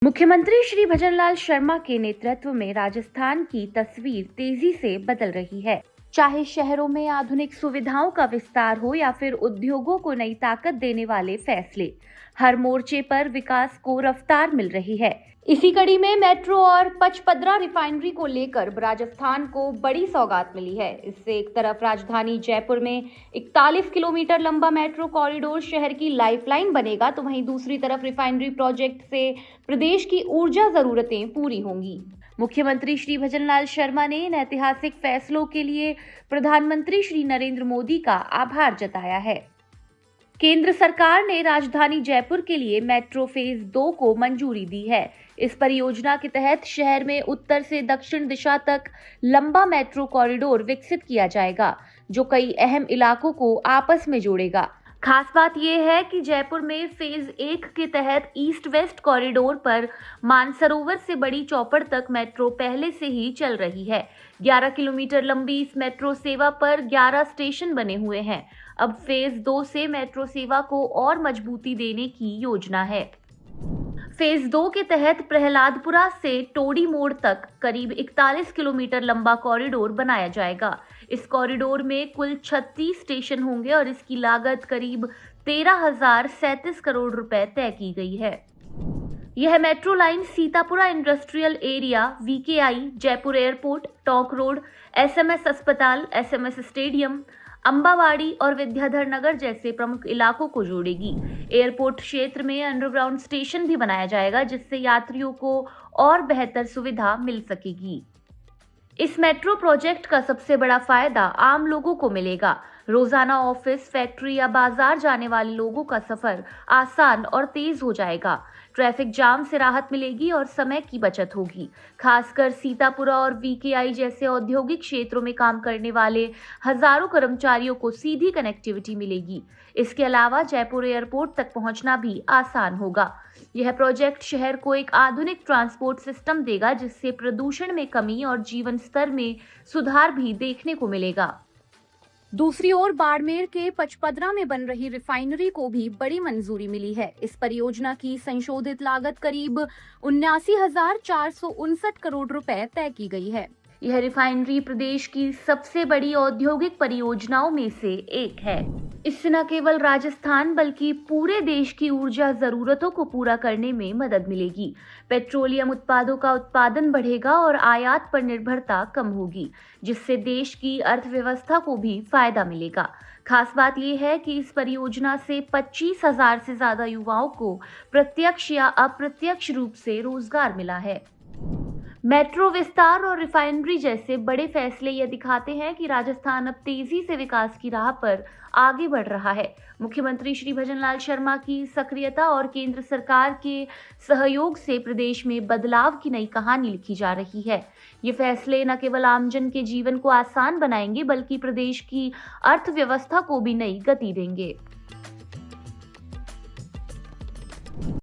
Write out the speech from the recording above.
मुख्यमंत्री श्री भजनलाल शर्मा के नेतृत्व में राजस्थान की तस्वीर तेजी से बदल रही है। चाहे शहरों में आधुनिक सुविधाओं का विस्तार हो या फिर उद्योगों को नई ताकत देने वाले फैसले, हर मोर्चे पर विकास को रफ्तार मिल रही है। इसी कड़ी में मेट्रो और पचपदरा रिफाइनरी को लेकर राजस्थान को बड़ी सौगात मिली है। इससे एक तरफ राजधानी जयपुर में 41 किलोमीटर लंबा मेट्रो कॉरिडोर शहर की लाइफलाइन बनेगा, तो वहीं दूसरी तरफ रिफाइनरी प्रोजेक्ट से प्रदेश की ऊर्जा जरूरतें पूरी होंगी। मुख्यमंत्री श्री भजनलाल शर्मा ने इन ऐतिहासिक फैसलों के लिए प्रधानमंत्री श्री नरेंद्र मोदी का आभार जताया है। केंद्र सरकार ने राजधानी जयपुर के लिए मेट्रो फेज 2 को मंजूरी दी है। इस परियोजना के तहत शहर में उत्तर से दक्षिण दिशा तक लंबा मेट्रो कॉरिडोर विकसित किया जाएगा, जो कई अहम इलाकों को आपस में जोड़ेगा। खास बात यह है कि जयपुर में फेज 1 के तहत ईस्ट वेस्ट कॉरिडोर पर मानसरोवर से बड़ी चौपड़ तक मेट्रो पहले से ही चल रही है। 11 किलोमीटर लंबी इस मेट्रो सेवा पर 11 स्टेशन बने हुए हैं। अब फेज 2 से मेट्रो सेवा को और मजबूती देने की योजना है। फेज 2 के तहत प्रहलादपुरा से टोडी मोड़ तक करीब 41 किलोमीटर लंबा कॉरिडोर बनाया जाएगा। इस कॉरिडोर में कुल 36 स्टेशन होंगे और इसकी लागत करीब 13,037 करोड़ रुपए तय की गई है। यह metro line Sitapura industrial area, VKI, Jaipur airport, Tonk road, SMS अस्पताल, एसएमएस स्टेडियम, अंबावाड़ी और विद्याधर नगर जैसे प्रमुख इलाकों को जोड़ेगी। एयरपोर्ट क्षेत्र में अंडरग्राउंड स्टेशन भी बनाया जाएगा, जिससे यात्रियों को और बेहतर सुविधा मिल सकेगी। इस मेट्रो प्रोजेक्ट का सबसे बड़ा फायदा आम लोगों को मिलेगा। रोजाना ऑफिस, फैक्ट्री या बाजार जाने वाले लोगों का सफर आसान और तेज हो जाएगा। ट्रैफिक जाम से राहत मिलेगी और समय की बचत होगी। खासकर सीतापुरा और वीकेआई जैसे औद्योगिक क्षेत्रों में काम करने वाले हजारों कर्मचारियों को सीधी कनेक्टिविटी मिलेगी। इसके अलावा जयपुर एयरपोर्ट तक पहुंचना भी आसान होगा। यह प्रोजेक्ट शहर को एक आधुनिक ट्रांसपोर्ट सिस्टम देगा, जिससे प्रदूषण में कमी और जीवन स्तर में सुधार भी देखने को मिलेगा। दूसरी ओर बाड़मेर के पचपदरा में बन रही रिफाइनरी को भी बड़ी मंजूरी मिली है। इस परियोजना की संशोधित लागत करीब 79,459 करोड़ रुपए तय की गई है। यह रिफाइनरी प्रदेश की सबसे बड़ी औद्योगिक परियोजनाओं में से एक है। इससे न केवल राजस्थान बल्कि पूरे देश की ऊर्जा जरूरतों को पूरा करने में मदद मिलेगी। पेट्रोलियम उत्पादों का उत्पादन बढ़ेगा और आयात पर निर्भरता कम होगी, जिससे देश की अर्थव्यवस्था को भी फायदा मिलेगा। खास बात यह है कि इस परियोजना से 25,000 से ज्यादा युवाओं को प्रत्यक्ष या अप्रत्यक्ष रूप से रोजगार मिला है। मेट्रो विस्तार और रिफाइनरी जैसे बड़े फैसले ये दिखाते हैं कि राजस्थान अब तेजी से विकास की राह पर आगे बढ़ रहा है। मुख्यमंत्री श्री भजनलाल शर्मा की सक्रियता और केंद्र सरकार के सहयोग से प्रदेश में बदलाव की नई कहानी लिखी जा रही है। ये फैसले न केवल आमजन के जीवन को आसान बनाएंगे, बल्कि प्रदेश की अर्थव्यवस्था को भी नई गति देंगे।